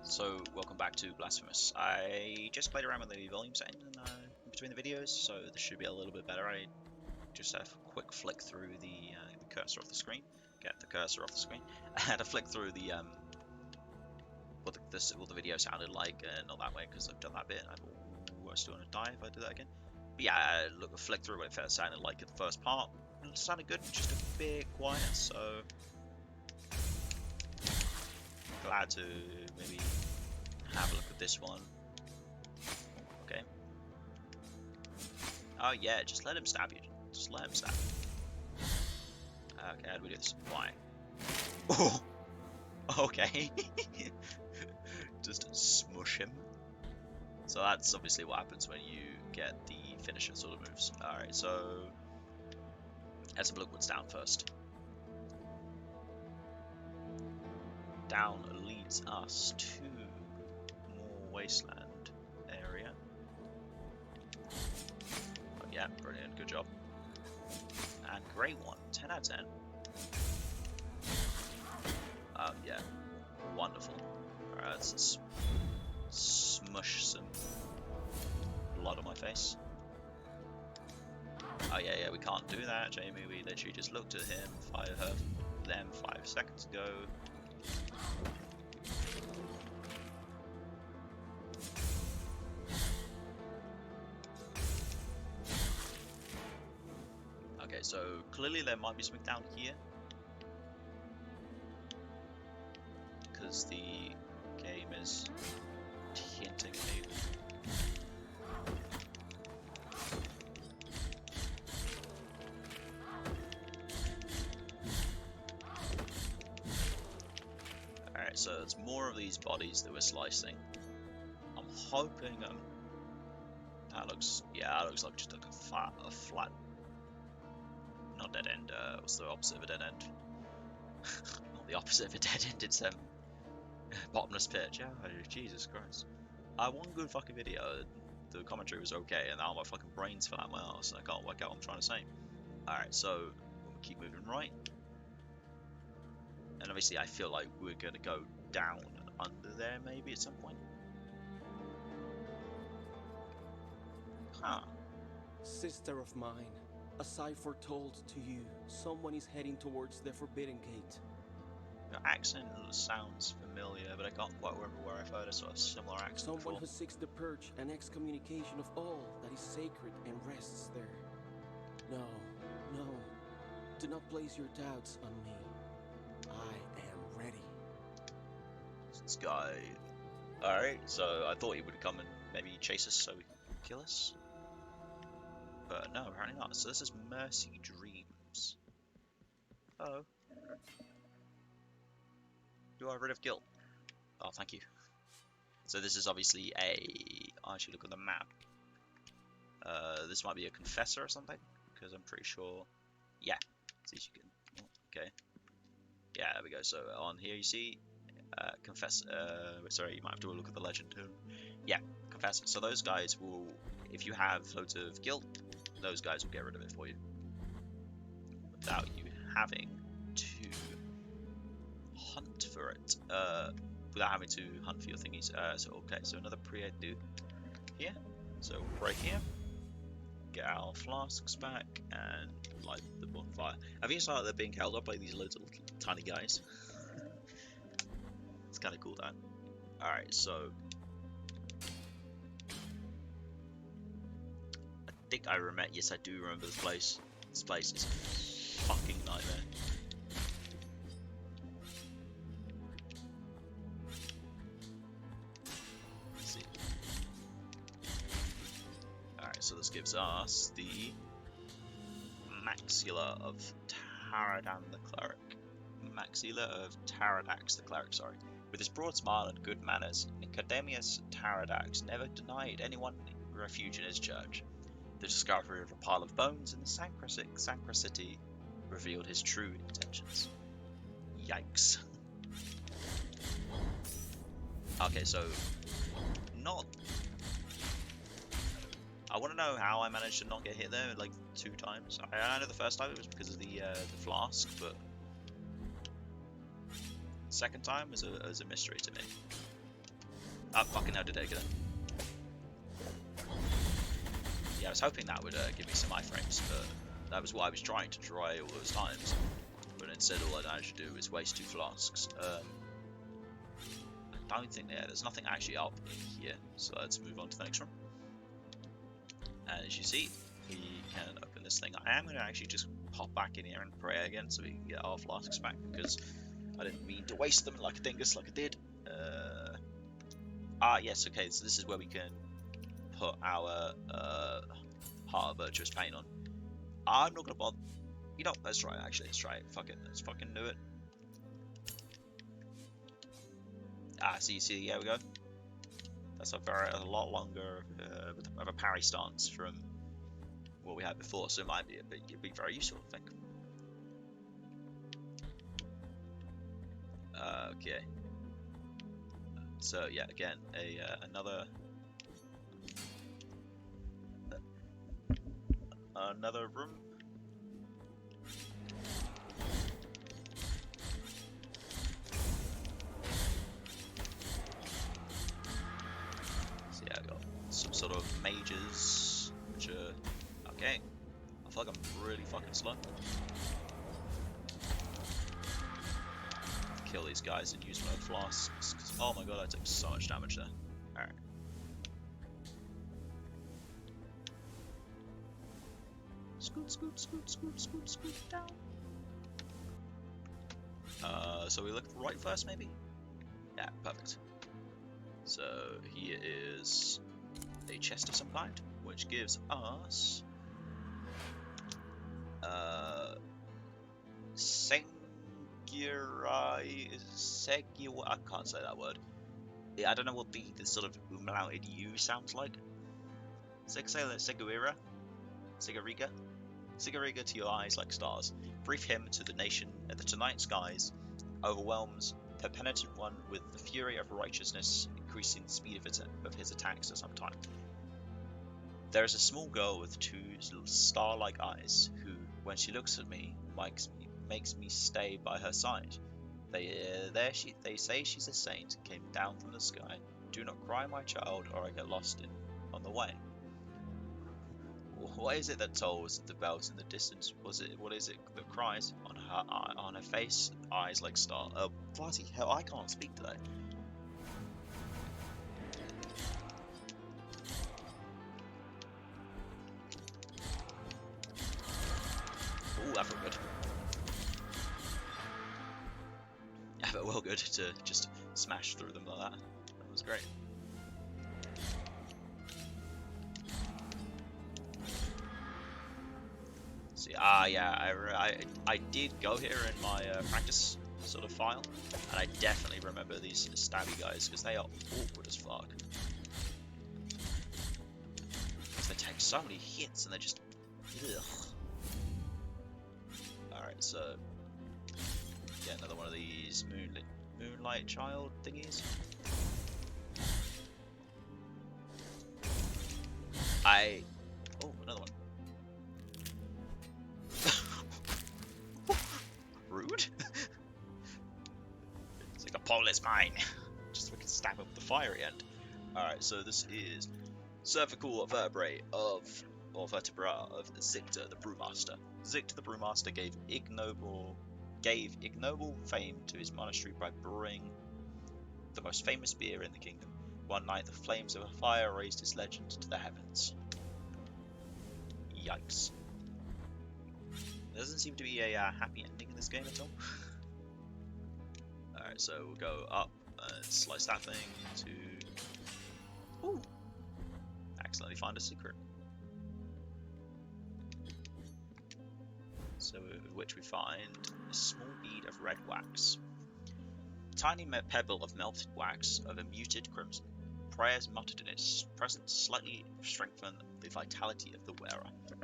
So welcome back to Blasphemous. I just played around with the volume setting in between the videos, so this should be a little bit better. I just had a quick flick through the cursor off the screen. Get the cursor off the screen. I had to flick through the what the video sounded like, not that way because I've done that bit. I thought, ooh, I still want to die if I do that again. But yeah, look, flick through what it first sounded like at the first part. It sounded good, just a bit quiet. So glad to maybe have a look at this one. Okay. Oh yeah, just let him stab you. Just let him stab you. Okay, how do we do this? Why? Oh! Okay. Just smush him. So that's obviously what happens when you get the finisher sort of moves. Alright, so let's have a look what's down first. Down leads us to more wasteland area. Oh, yeah, brilliant, good job. And great one, 10 out of 10. Yeah, wonderful. Alright, let's smush some blood on my face. Oh yeah, we can't do that, Jamie. We literally just looked at him, them 5 seconds ago. Okay, so clearly there might be something down here, because the game is hinting me. Alright, so it's more of these bodies that we're slicing. I'm hoping that looks like just like a flat, not dead end, what's the opposite of a dead end? Not the opposite of a dead end, it's bottomless pit. Yeah, Jesus Christ. One good fucking video, the commentary was okay, and now my fucking brain's fell out my arse and I can't work out what I'm trying to say. Alright, so we'll keep moving right. And obviously I feel like we're gonna go down under there maybe at some point. Huh. Sister of mine, as I foretold to you, someone is heading towards the Forbidden Gate. Your accent sounds familiar, but I can't quite remember where I've heard a sort of similar accent Someone before. who seeks the purge and excommunication of all that is sacred and rests there. No, do not place your doubts on me. I am ready. This guy... Alright, so I thought he would come and maybe chase us so he could kill us. But no, apparently not. So this is Mercy Dreams. Oh. You are rid of guilt. Oh, thank you. So this is obviously I'll actually look at the map. This might be a confessor or something, because I'm pretty sure... Yeah. See if you can... Okay. Yeah, there we go. So on here you see... sorry, you might have to look at the legend too. Yeah, confessor. So those guys will... If you have loads of guilt, those guys will get rid of it for you. Without you having to hunt for it. Without having to hunt for your thingies. Okay, so another pre-do here. So right here, get our flasks back and light the bonfire. I think it's like they're being held up by these loads of little tiny guys. It's kind of cool, that. Alright, so I think I remember. Yes, I do remember this place. This place is a fucking nightmare. So this gives us the Maxilla of Taradan the Cleric. Maxilla of Taradax the Cleric, sorry. With his broad smile and good manners, Nicodemus Taradax never denied anyone refuge in his church. The discovery of a pile of bones in the sacristy revealed his true intentions. Yikes. Okay, so not... I want to know how I managed to not get hit there like 2 times. I know the first time it was because of the flask, but second time was a mystery to me. Ah, fucking hell, did I get it? Yeah, I was hoping that would give me some iframes, but that was what I was trying to try all those times. But instead, all I managed to do is waste 2 flasks. I don't think there's nothing actually up in here, so let's move on to the next room. And as you see, we can open this thing. I am going to actually just pop back in here and pray again so we can get our flasks back, because I didn't mean to waste them like a dingus like I did. Yes, okay, so this is where we can put our Heart of Virtuous Pain on. I'm not going to bother. You know, let's try it, actually. Let's try it. Fuck it. Let's fucking do it. So you see, here we go. That's a lot longer of a parry stance from what we had before, so it might be it'd be very useful, I think. Okay. So yeah, again, another room. So yeah, I got some sort of mages, which are okay. I feel like I'm really fucking slow. Kill these guys and use my flasks. Oh my god, I took so much damage there. Alright. Scoot, scoot, scoot, scoot, scoot, scoot down. So we look right first, maybe? Yeah, perfect. So here is a chest of some kind, which gives us I can't say that word. Yeah, I don't know what the sort of umlauted U sounds like. Seguriga? Sigariga to your eyes like stars. Brief him to the nation that the night skies overwhelms the penitent one with the fury of righteousness, increasing the speed of his attacks at some time. There is a small girl with 2 star-like eyes who, when she looks at me, makes me stay by her side. They say she's a saint, came down from the sky. Do not cry, my child, or I get lost on the way. What is it that tolls the bells in the distance? What is it that cries? On her face, eyes like stars. Oh, bloody hell, I can't speak today. Ooh, that felt good. Yeah, but well good to just smash through them like that. That was great. See, yeah, I did go here in my practice sort of file, and I definitely remember these stabby guys because they are awkward as fuck. They take so many hits and they're just ugh. Alright, so get another one of these moonlight child thingies. Oh, another one. Rude? It's like a pole is mine. Just so we can stab him with the fiery end. Alright, so this is cervical vertebrae of vertebra of Zictor the Brewmaster. Zictor the Brewmaster gave ignoble fame to his monastery by brewing the most famous beer in the kingdom. One night the flames of a fire raised his legend to the heavens. Yikes. There doesn't seem to be a happy ending in this game at all. Alright, so we'll go up and slice that thing to... Ooh! Accidentally find a secret. So, which we find a small bead of red wax. Tiny pebble of melted wax of a muted crimson. Prayers muttered in its presence slightly strengthen the vitality of the wearer. The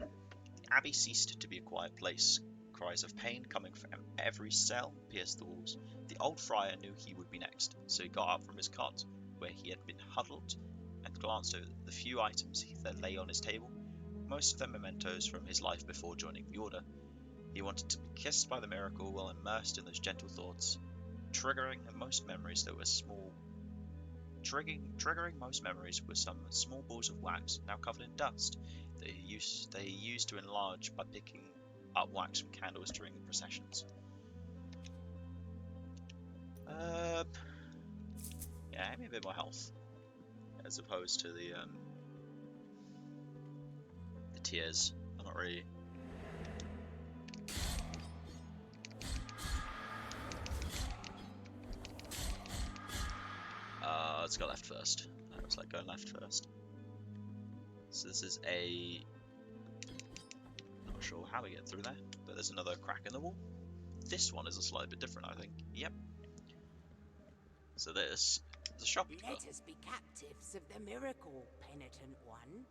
abbey ceased to be a quiet place. Cries of pain coming from every cell pierced the walls. The old friar knew he would be next, so he got up from his cot, where he had been huddled, and glanced over the few items that lay on his table, most of them mementos from his life before joining the order. He wanted to be kissed by the miracle while immersed in those gentle thoughts, triggering most memories that were small triggering most memories with some small balls of wax now covered in dust. They used to enlarge by picking up wax from candles during processions. Yeah, give me a bit more health as opposed to the tears. I'm not really. Let's go left first. I was like going left first. So this is a. Not sure how we get through there, but there's another crack in the wall. This one is a slight bit different, I think. Yep. So this is a shopkeeper. Let us be captives of the miracle, penitent one.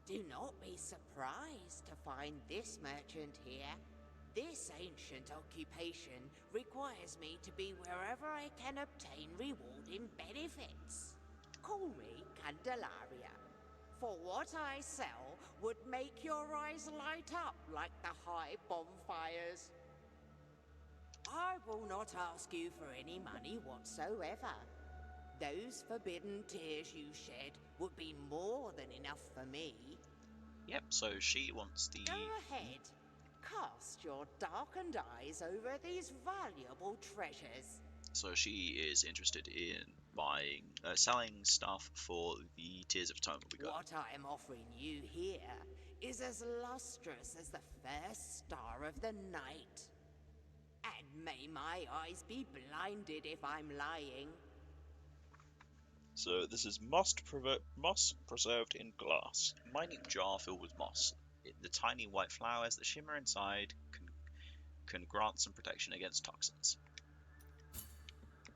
Do not be surprised to find this merchant here. This ancient occupation requires me to be wherever I can obtain rewarding benefits. Call me Candelaria, for what I sell would make your eyes light up like the high bonfires. I will not ask you for any money whatsoever. Those forbidden tears you shed would be more than enough for me. Yep, so she wants the... Go ahead. Cast your darkened eyes over these valuable treasures. So she is interested in buying, selling stuff for the Tears of Atonement we got. What I am offering you here is as lustrous as the first star of the night. And may my eyes be blinded if I'm lying. So this is moss preserved in glass. Minute jar filled with moss. The tiny white flowers that shimmer inside can grant some protection against toxins.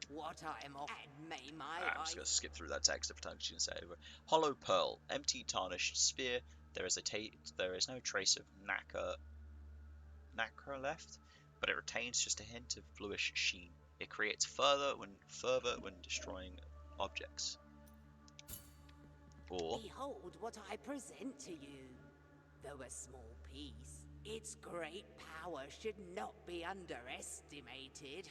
What I am offering, and may my I'm just going to skip through that text every time she's going to say it. Hollow pearl, empty tarnished spear. There is no trace of nacre left, but it retains just a hint of bluish sheen. It creates fervor when destroying objects. Or behold what I present to you. Though a small piece, its great power should not be underestimated.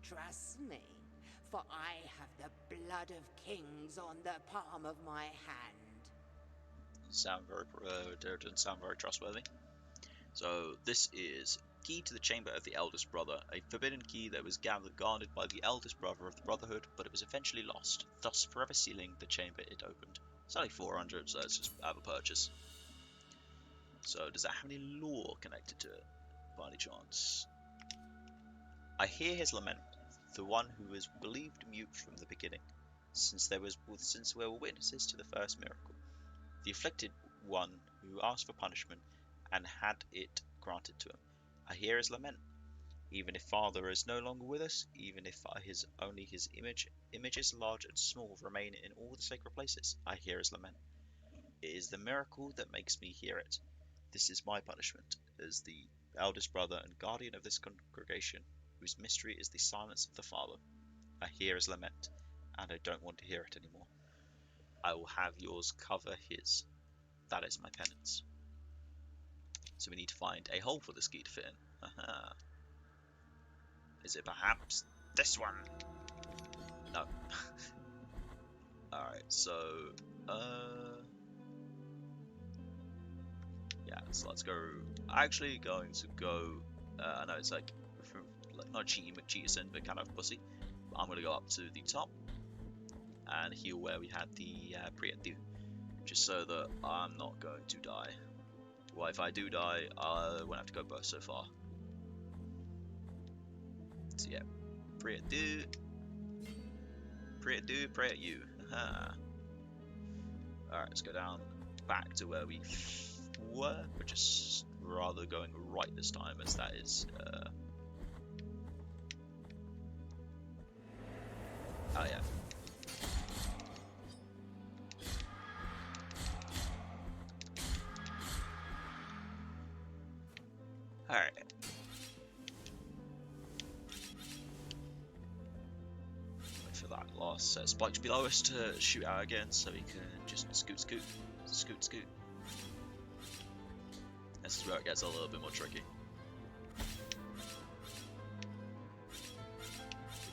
Trust me, for I have the blood of kings on the palm of my hand. Doesn't sound very trustworthy. So this is key to the chamber of the eldest brother, a forbidden key that was guarded by the eldest brother of the Brotherhood, but it was eventually lost, thus forever sealing the chamber it opened. It's only 400, so let's just have a purchase. So does that have any lore connected to it, by any chance? I hear his lament, the one who was believed mute from the beginning, since we were witnesses to the first miracle. The afflicted one who asked for punishment and had it granted to him. I hear his lament. Even if Father is no longer with us, even if only his images large and small remain in all the sacred places, I hear his lament. It is the miracle that makes me hear it. This is my punishment, as the eldest brother and guardian of this congregation, whose mystery is the silence of the Father. I hear his lament, and I don't want to hear it anymore. I will have yours cover his. That is my penance. So we need to find a hole for this key to fit in. Is it perhaps this one? No. Alright, so yeah, so let's go. Actually going to go I know it's like not cheaty McCheaterson, but kind of pussy. But I'm gonna go up to the top and heal where we had the pre-do, just so that I'm not going to die. Well, if I do die, I won't have to go both so far. So yeah, pray at you. Alright, let's go down back to where we were, but just rather going right this time, as that is oh yeah. Alright. Wait for that last set of spikes below us to shoot out again, so we can just scoot. This is where it gets a little bit more tricky.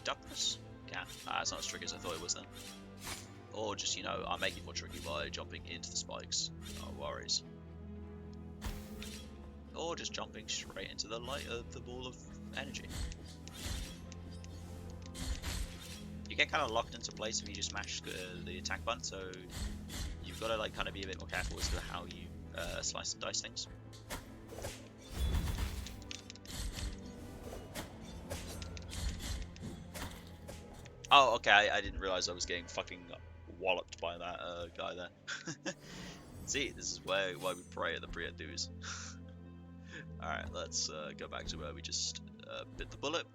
Duckness? can. It's not as tricky as I thought it was then. Or just, you know, I make it more tricky by jumping into the spikes. No worries. Or just jumping straight into the light of the ball of energy. You get kind of locked into place if you just mash the attack button, so you've got to like kind of be a bit more careful as to how you slice and dice things. Oh, okay, I didn't realize I was getting fucking walloped by that guy there. See, this is why we pray at the prayer dues. Alright, let's go back to where we just bit the bullet.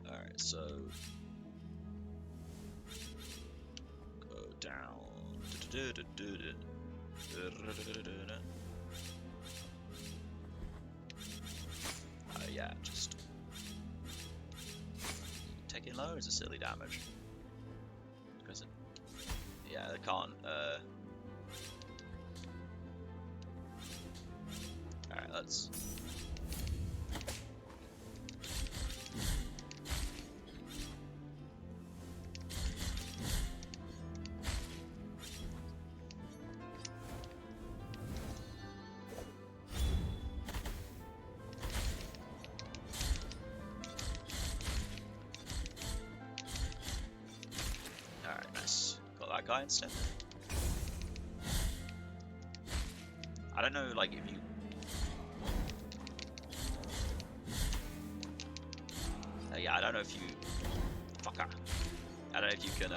Alright, so go down. Yeah, just taking loads of silly damage. Because yeah, they can't. Alright, let's. Guy instead. I don't know, like, if you yeah, I don't know if you fucker. I don't know if you can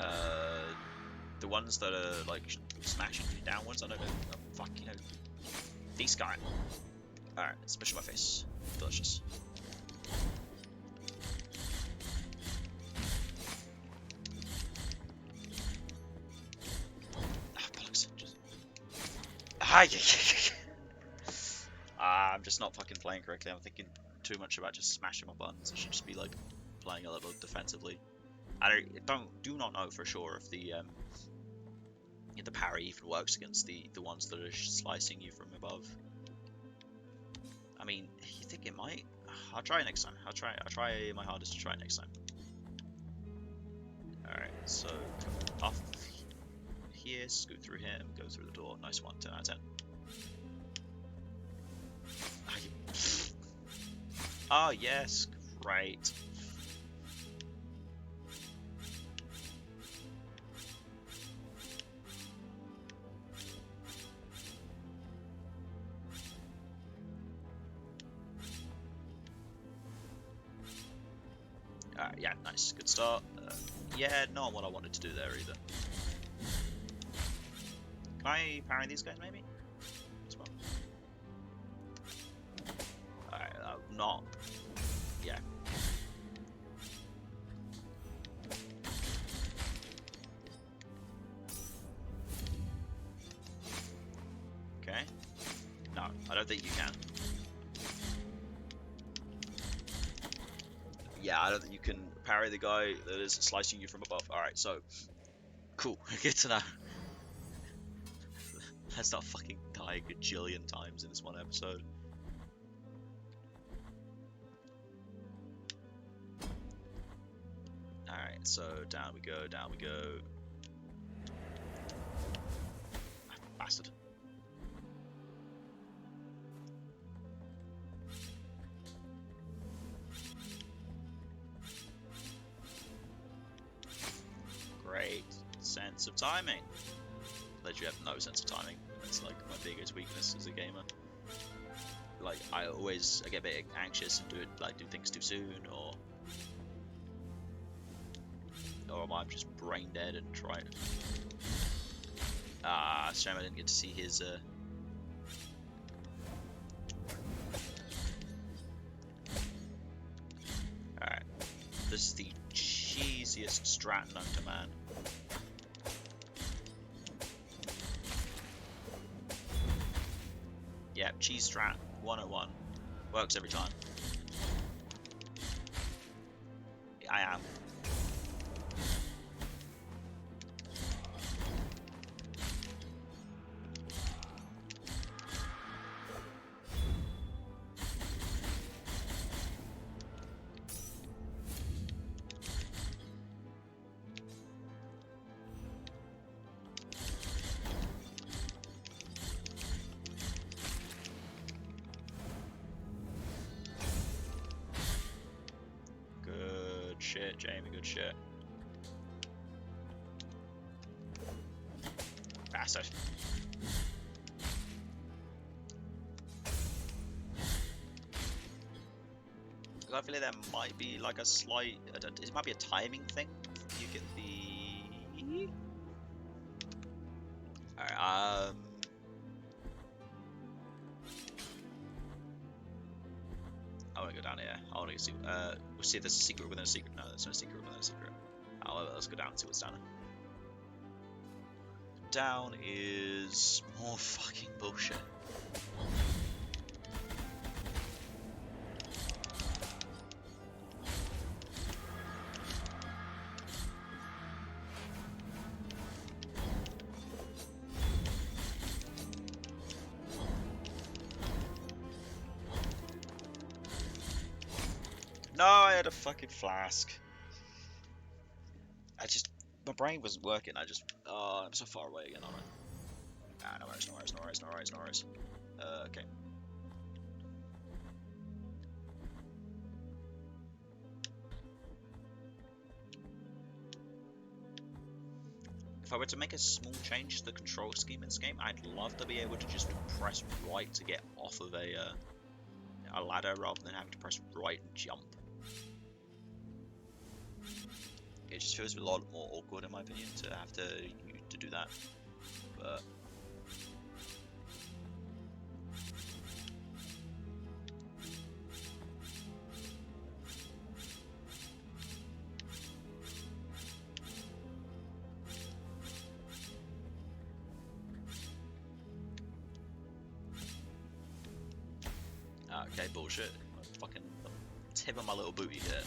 the ones that are like smashing you downwards, I don't know. Fuck, you know. These guys. Alright, smash my face. Delicious. I'm just not fucking playing correctly. I'm thinking too much about just smashing my buttons. I should just be like playing a little defensively. I do not know for sure if the parry even works against the ones that are slicing you from above. I mean, you think it might? I'll try it next time. I'll try my hardest to try it next time. All right, so off here, scoot through here, and go through the door. Nice one, 10 out of 10. Oh yes, great. Yeah, nice, good start. Yeah, not what I wanted to do there either. Can I parry these guys maybe? As well. Alright, not. Yeah. Okay. No, I don't think you can. Yeah, I don't think you can parry the guy that is slicing you from above. Alright, so. Cool, good to know. Let's not fucking die a gajillion times in this one episode. Alright, so down we go, down we go. Ah, bastard. Great sense of timing. That you have no sense of timing. That's like my biggest weakness as a gamer. Like I get a bit anxious and do things too soon, or I'm just brain dead and try it. Ah, shame I didn't get to see his Alright. This is the cheesiest strat known to man. Yeah, cheese strat 101. Works every time. I am. shit, Jamie, good shit. Bastard. I feel like there might be like a slight, it might be a timing thing. You get the... Alright, I want to go down here. I want to see, we'll see if there's a secret within a secret. No, there's no secret within a secret. However, let's go down and see what's down there. Down is more fucking bullshit. No, I had a fucking flask. My brain wasn't working. Oh, I'm so far away again, aren't I? Ah, no worries, no worries, no worries, no worries, no worries. Okay. If I were to make a small change to the control scheme in this game, I'd love to be able to just press right to get off of a ladder rather than having to press right and jump. It just feels a lot more awkward in my opinion to have to do that. But okay, bullshit. Fucking tip of my little booty there.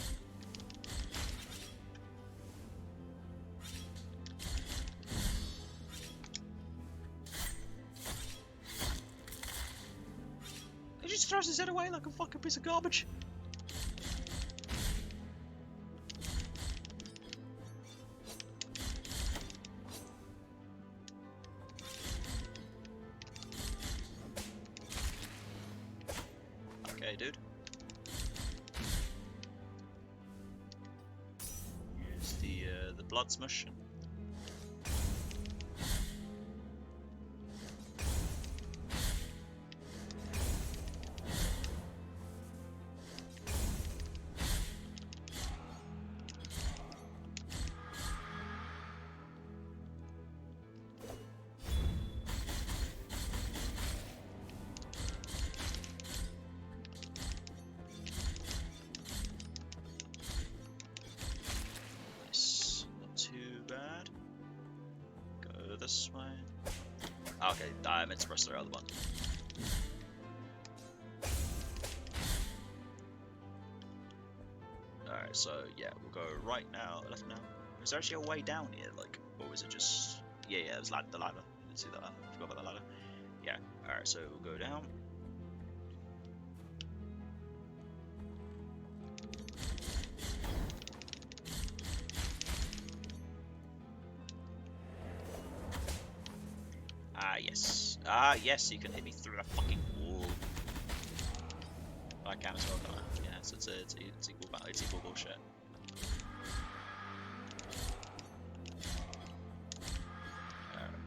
He just throws his head away like a fucking piece of garbage. Okay, dude. Here's the blood smush. This way. Okay, I meant to press the other one. Alright, so yeah, we'll go right now, left now. Is there actually a way down here, like, or is it just... Yeah, there's the ladder. You didn't see that, I forgot about the ladder. Yeah, alright, so we'll go down. Yes. Yes, you can hit me through the fucking wall. I can as well, can't I? Yeah, so it's equal bullshit.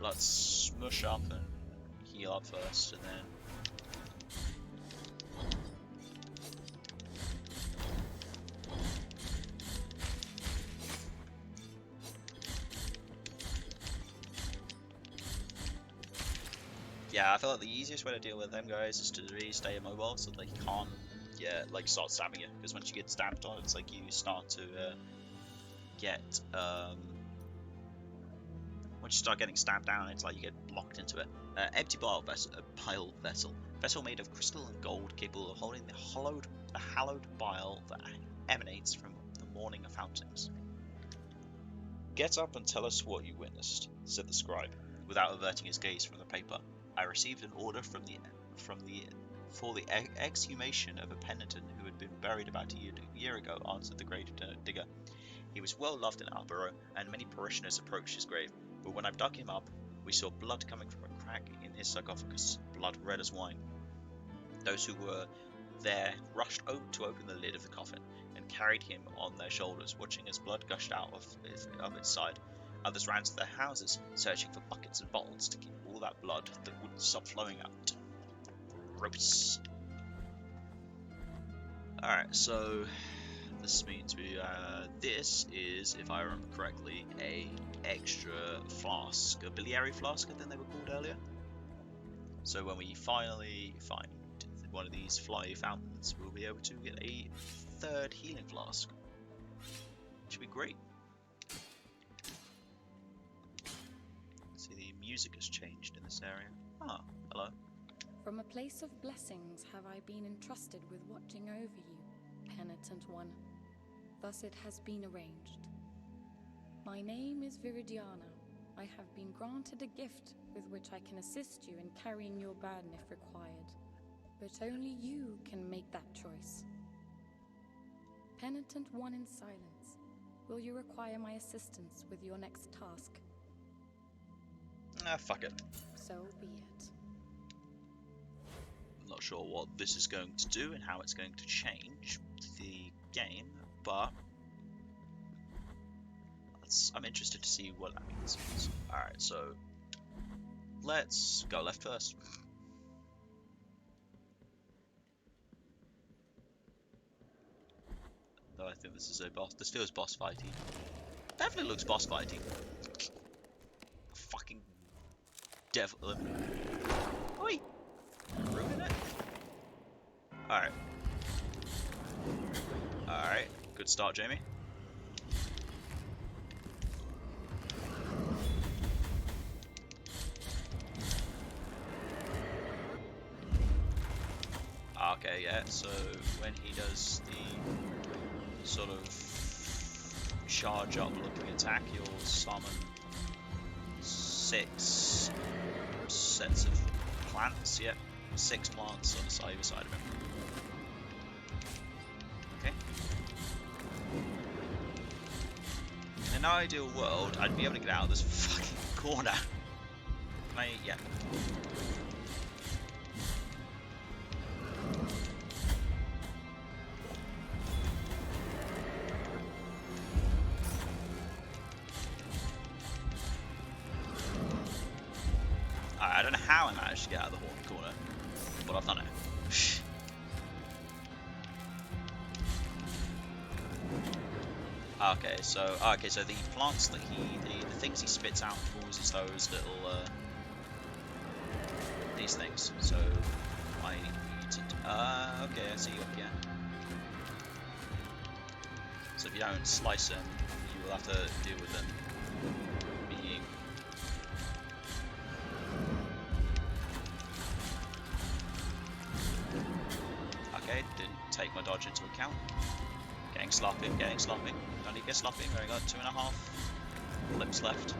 Let's smush up and heal up first, and then... Yeah, I feel like the easiest way to deal with them guys is to really stay immobile so they can't, like start stabbing you. Because once you get stabbed on, it's like you start to get, once you start getting stabbed down, it's like you get blocked into it. Empty pile vessel. Vessel made of crystal and gold, capable of holding the hallowed bile that emanates from the morning of fountains. Get up and tell us what you witnessed, said the scribe, without averting his gaze from the paper. I received an order for the exhumation of a penitent who had been buried about a year ago, answered the grave digger. He was well loved in our borough, and many parishioners approached his grave, but when I dug him up, we saw blood coming from a crack in his sarcophagus, blood red as wine. Those who were there rushed to open the lid of the coffin, and carried him on their shoulders, watching as blood gushed out of its side. Others ran to their houses, searching for buckets and bottles to keep all that blood that wouldn't stop flowing out. Gross. Alright, so this means this is, if I remember correctly, a extra flask, a biliary flask I think they were called earlier. So when we finally find one of these fly fountains, we'll be able to get a third healing flask. Should be great. See, the music has changed in this area. Ah, hello. From a place of blessings have I been entrusted with watching over you, penitent one. Thus it has been arranged. My name is Viridiana. I have been granted a gift with which I can assist you in carrying your burden if required. But only you can make that choice. Penitent one in silence, will you require my assistance with your next task? Ah, fuck it. So be it. I'm not sure what this is going to do and how it's going to change the game, but I'm interested to see what that means. Alright, so let's go left first. Though I think this is a boss. This feels boss fighty. Definitely looks boss fighty. Fucking devil. Oi! Ruining it. Alright. Alright. Good start, Jamie. Okay, yeah, so when he does the sort of charge up looking attack, you'll summon 6 sets of plants, yep, 6 plants on the either side of him. Okay. In an ideal world, I'd be able to get out of this fucking corner. Can I? Yeah. I don't know how I managed to get out of the horn corner, but I've done it. Okay, so the plants that the things he spits out causes those little these things. So I need to. Okay, I see you up here. So if you don't slice them, you will have to deal with them being. Okay, didn't take my dodge into account. Getting sloppy, getting sloppy. Don't need to get sloppy. Very good. 2.5 blips left.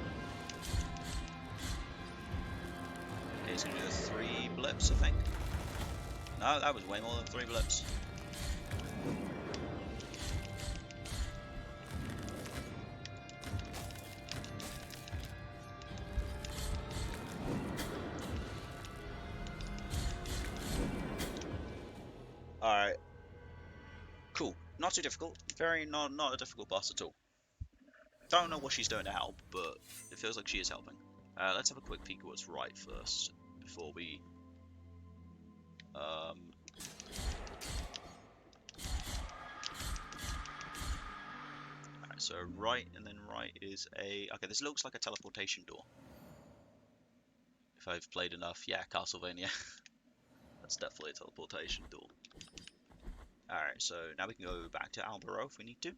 Okay, he's gonna do the 3 blips, I think. No, that was way more than 3 blips. Alright. Cool. Not too difficult. Very not a difficult boss at all. Don't know what she's doing to help, but it feels like she is helping. Let's have a quick peek at what's right first, before we... Alright, so right and then right is a... Okay, this looks like a teleportation door. If I've played enough, yeah, Castlevania. That's definitely a teleportation door. Alright, so now we can go back to Albero if we need to.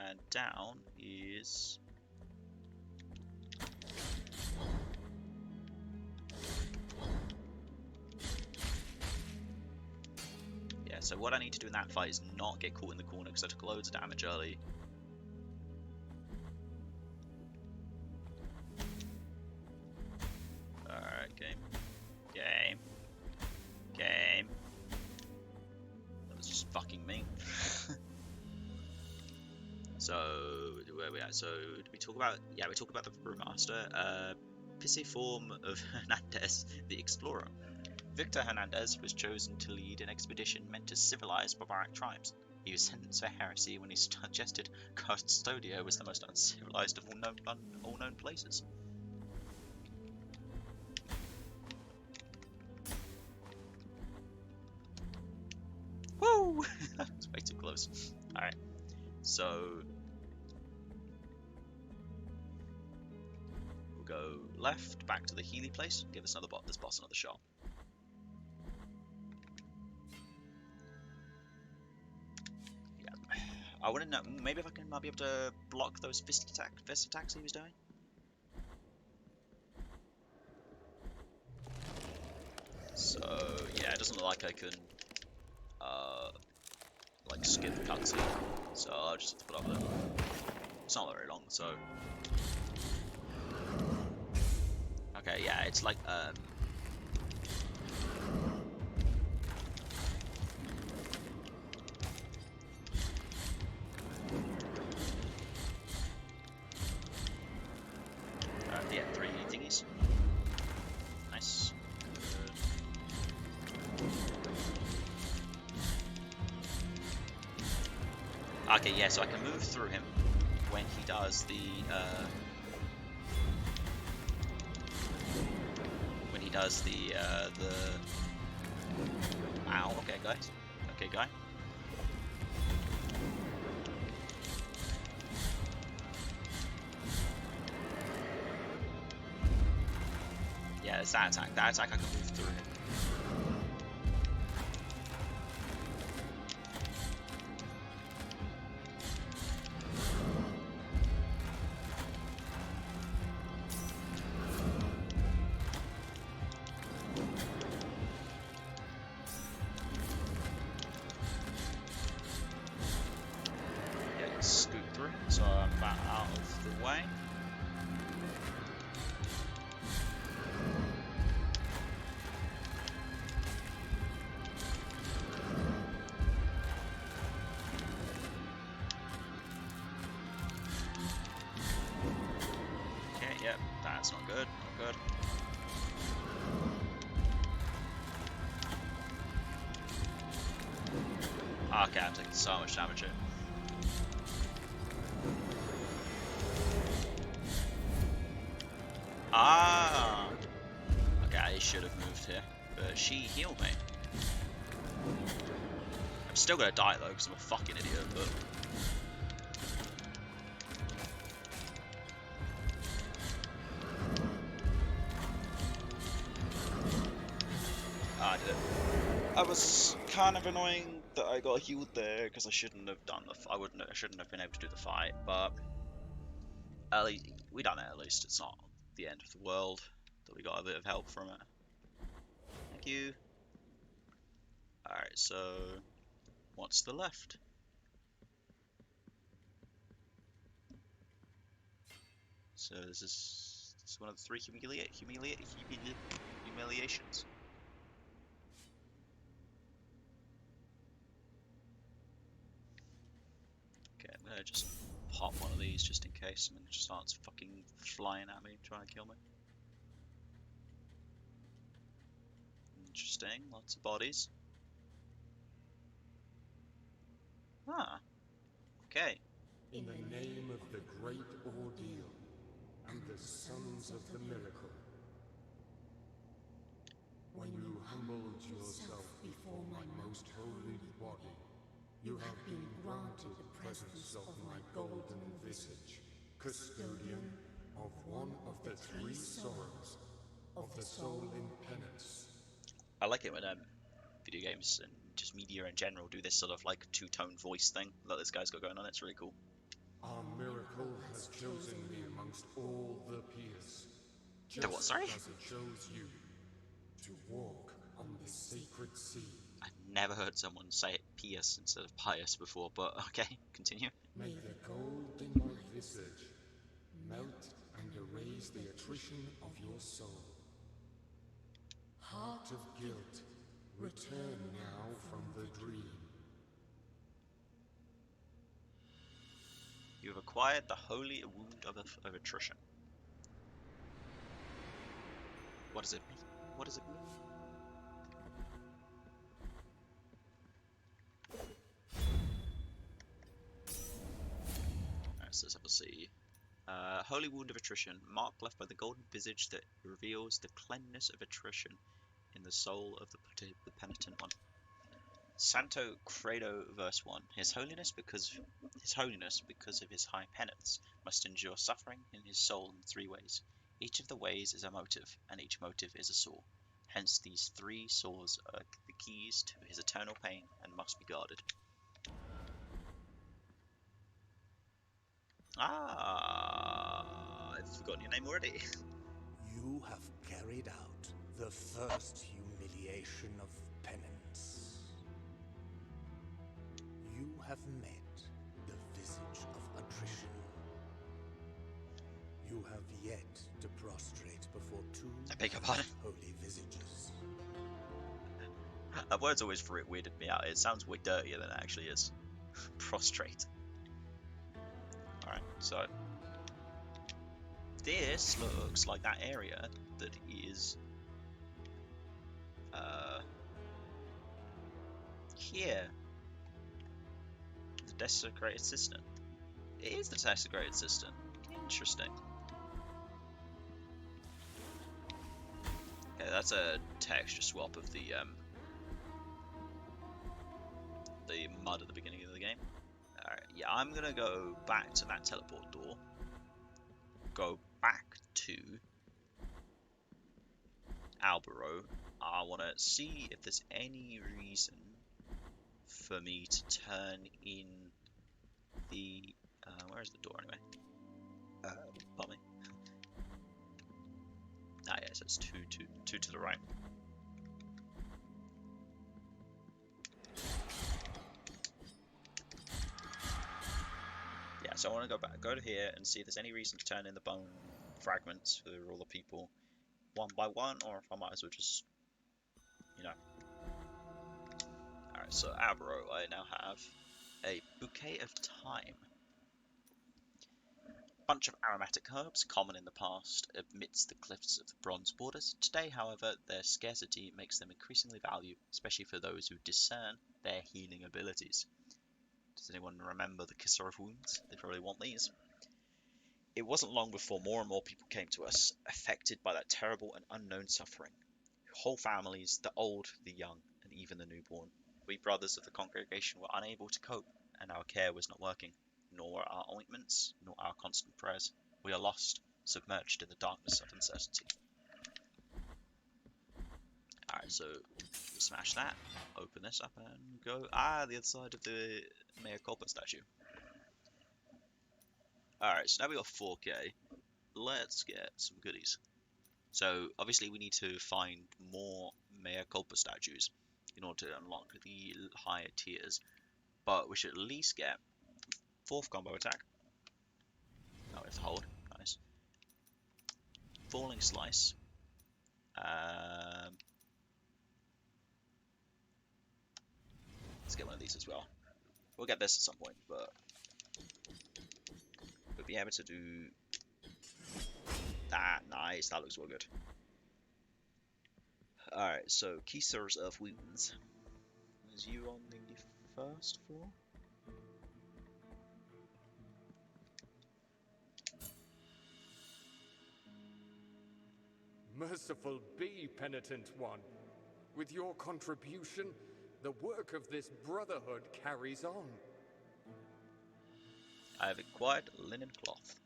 And down is... Yeah, so what I need to do in that fight is not get caught in the corner because I took loads of damage early. Alright, game. Game. That was just fucking me. So, where are we at? So, did we talk about... Yeah, we talked about the Brewmaster. Pisiform of Hernandez, the Explorer. Victor Hernandez was chosen to lead an expedition meant to civilize barbaric tribes. He was sentenced for heresy when he suggested Custodia was the most uncivilized of all known places. Woo! That was way too close. Alright, so we'll go left, back to the Healy place, give this boss another shot. I wouldn't know. Maybe if might be able to block those fist attacks he was doing. So yeah, it doesn't look like I can like skip the cutscene. So I'll just have to put up there. It's not very long, so okay. Yeah, it's like yeah, 3 thingies. Nice. Okay, yeah, so I can move through him when he does the ow, okay guys. Okay guy. Yeah, it's that attack. That attack I can move through him. Yeah, scoot through, so I'm about out of the way. Yep, that's not good, not good. Okay, I'm taking so much damage here. Ah! Okay, I should have moved here, but she healed me. I'm still gonna die though, because I'm a fucking idiot, but... I did it. I was kind of annoying that I got healed there because I shouldn't have done I shouldn't have been able to do the fight, but at least we done it. At least it's not the end of the world. That we got a bit of help from it. Thank you. All right, so what's the left? So this is one of the 3 humiliations. Okay, I'm gonna just pop one of these just in case someone just starts fucking flying at me trying to kill me. Interesting, lots of bodies. Ah, okay. In the name of the great ordeal and the sons of the miracle, when you humbled yourself before my most holy body, you have been granted the presence of my golden visage, custodian of one of the 3 sorrows of the soul in penance. I like it when video games and just media in general do this sort of like 2-tone voice thing that this guy's got going on. It's really cool. Our miracle has chosen me amongst all the peers, The what, sorry? as it chose you, to walk on the sacred sea. I've never heard someone say it pious instead of pious before, but okay, continue. May the gold in my visage melt and erase the attrition of your soul. Heart of guilt, return now from the dream. You have acquired the holy wound of attrition. What does it mean? What does it mean? Alright, so let's have a see. Holy Wound of Attrition, mark left by the golden visage that reveals the cleanness of attrition in the soul of the penitent one. Santo Credo, verse 1. His holiness, because of his high penance, must endure suffering in his soul in 3 ways. Each of the ways is a motive, and each motive is a sore. Hence these 3 sores are the keys to his eternal pain and must be guarded. Ah, I've forgotten your name already. You have carried out the first humiliation of penance. You have met the visage of attrition. You have yet to prostrate before 2 I beg your pardon. holy visages. That word's always weirded me out. It sounds way dirtier than it actually is. Prostrate. Alright, so this looks like that area that is here. The desecrated cistern. It is the desecrated cistern. Interesting. Okay, that's a texture swap of the mud at the beginning of the game. Alright, yeah, I'm gonna go back to that teleport door. Go back to Albero. I want to see if there's any reason for me to turn in the... where is the door anyway? Pardon me. Ah, yeah, so it's two to the right. Yeah, so I want to go to here and see if there's any reason to turn in the bone fragments for all the people one by one, or if I might as well just, you know. Alright, so Albero, I now have a bouquet of thyme. Bunch of aromatic herbs, common in the past amidst the cliffs of the Bronze Borders. Today, however, their scarcity makes them increasingly valued, especially for those who discern their healing abilities. Does anyone remember the Kisser of Wounds? They probably want these. It wasn't long before more and more people came to us, affected by that terrible and unknown suffering. Whole families, the old, the young, and even the newborn. We brothers of the congregation were unable to cope, and our care was not working, nor were our ointments, nor our constant prayers. We are lost, submerged in the darkness of uncertainty. Alright, so we smash that, open this up, and go, the other side of the Mea Culpa statue. Alright, so now we got 4K. Let's get some goodies. So, obviously we need to find more Mea Culpa statues in order to unlock the higher tiers. But we should at least get 4th combo attack. Oh, we have to hold. Nice. Falling Slice. Let's get one of these as well. We'll get this at some point, but we'll be able to do that. Nice, that looks real good. Alright, so Keysers of Wounds. Is you on the first floor? Merciful be, penitent one. With your contribution, the work of this brotherhood carries on. I have acquired linen cloth,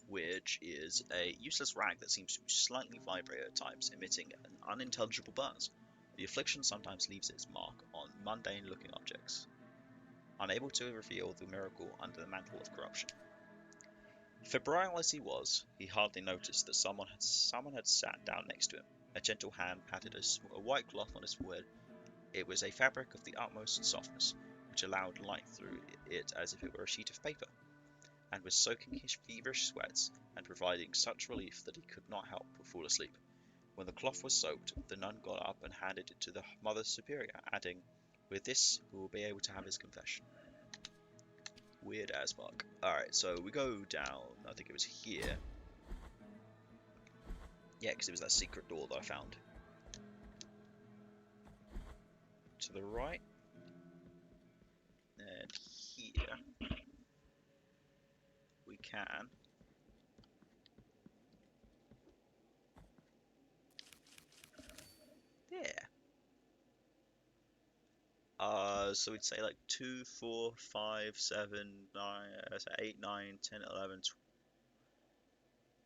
which is a useless rag that seems to slightly vibrate at times, emitting an unintelligible buzz. The affliction sometimes leaves its mark on mundane-looking objects, unable to reveal the miracle under the mantle of corruption. Febrile as he was, he hardly noticed that someone had sat down next to him. A gentle hand patted a white cloth on his forehead. It was a fabric of the utmost softness, which allowed light through it as if it were a sheet of paper, and was soaking his feverish sweats and providing such relief that he could not help but fall asleep. When the cloth was soaked, the nun got up and handed it to the Mother Superior, adding, "With this, we will be able to have his confession." Weird as fuck. Alright, so we go down, I think it was here. Yeah, because it was that secret door that I found. To the right. And here. can. Yeah. So we'd say like 2, 4, 5, 7, 9, 8, 9, 10, 11,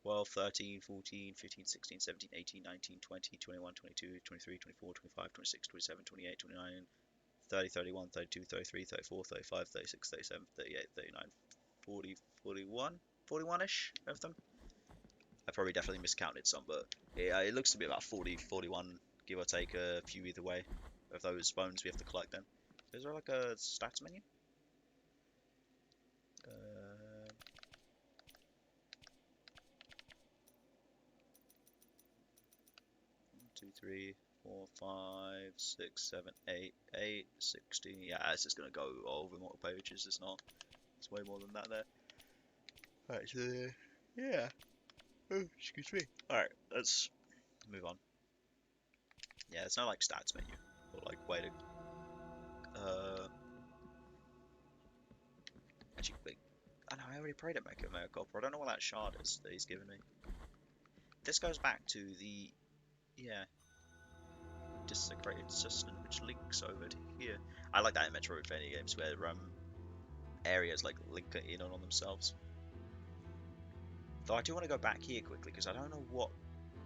12, 13, 14, 15, 16, 17, 18, 19, 20, 21, 22, 23, 24, 25, 26, 27, 28, 29, 30, 31, 32, 33, 34, 35, 36, 37, 38, 39, 40, 41, 41-ish of them. I probably definitely miscounted some, but yeah, it looks to be about 40, 41, give or take a few either way of those bones we have to collect then. Is there like a stats menu? 2, 3, 4, 5, 6, 7, 8, 8, 16. Yeah, it's just gonna go over multiple pages. It's not. It's way more than that there. Alright, so yeah. Oh, excuse me. Alright, let's move on. Yeah, it's not like stats menu or like way to. Actually, wait. I know I already prayed at Mecha Copper. I don't know what that shard is that he's given me. This goes back to the yeah desecrated system, which links over to here. I like that in Metroidvania games where areas like link in on themselves. Though I do want to go back here quickly because I don't know what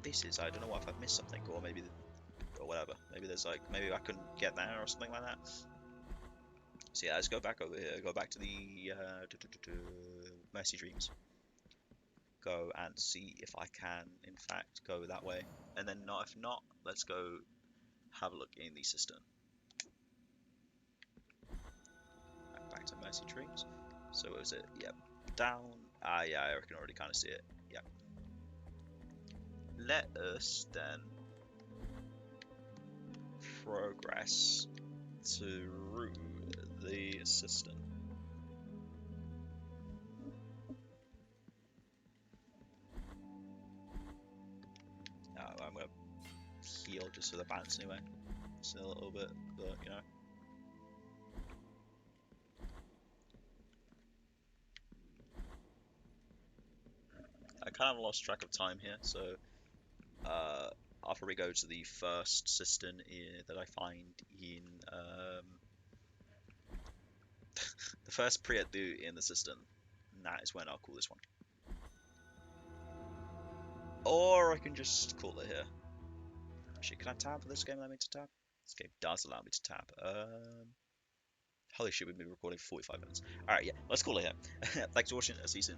this is. I don't know if I've missed something or maybe or whatever. Maybe there's like maybe I can get there or something like that. So yeah, let's go back over here. Go back to the Mercy Dreams. Go and see if I can, in fact, go that way. And then if not, let's go have a look in the cistern. Back to Mercy Dreams. So what was it? Yep. Down. Ah, yeah, I can already kind of see it. Yep. Let us then progress through the cistern. I'm gonna heal just for the balance anyway. Just a little bit, but you know. I kind of lost track of time here, so I'll probably go to the first cistern that I find in the first Priat-Du in the cistern. And that is when I'll call this one. Or I can just call it here. Actually, can I tab? This game allow me to tab? This game does allow me to tab. Holy shit, we've been recording for 45 minutes. Alright, yeah, let's call it here. Thanks for watching. See you soon.